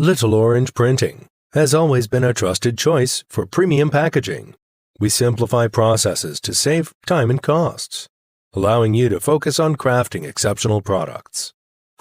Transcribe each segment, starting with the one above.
Little Orange Printing has always been a trusted choice for premium packaging. We simplify processes to save time and costs, allowing you to focus on crafting exceptional products.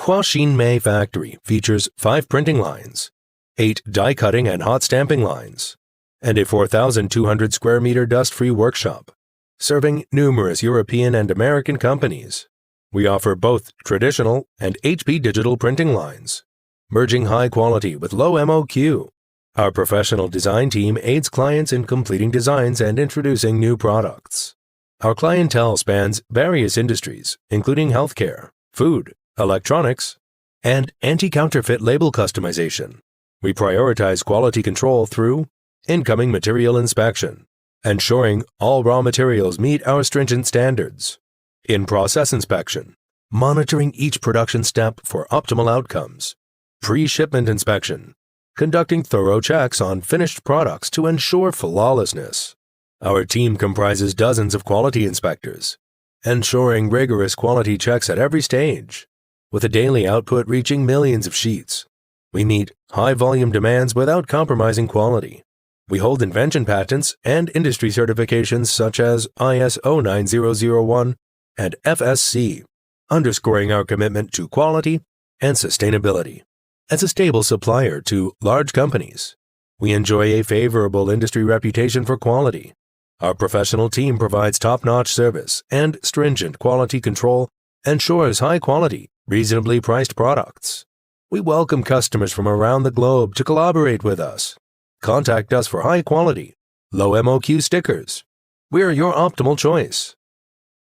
Huaxinmei factory features 5 printing lines, 8 die cutting and hot stamping lines, and a 4,200 square meter dust-free workshop, serving numerous European and American companies. We offer both traditional and HP digital printing lines, merging high quality with low MOQ. Our professional design team aids clients in completing designs and introducing new products. Our clientele spans various industries, including healthcare, food, electronics, and anti-counterfeit label customization. We prioritize quality control through incoming material inspection, ensuring all raw materials meet our stringent standards. In-process inspection, monitoring each production step for optimal outcomes. Pre-shipment inspection, conducting thorough checks on finished products to ensure flawlessness. Our team comprises dozens of quality inspectors, ensuring rigorous quality checks at every stage. With a daily output reaching millions of sheets, we meet high-volume demands without compromising quality. We hold invention patents and industry certifications such as ISO 9001 and FSC, underscoring our commitment to quality and sustainability. As a stable supplier to large companies, we enjoy a favorable industry reputation for quality. Our professional team provides top-notch service and stringent quality control, ensures high-quality, reasonably priced products. We welcome customers from around the globe to collaborate with us. Contact us for high-quality, low MOQ stickers. We're your optimal choice.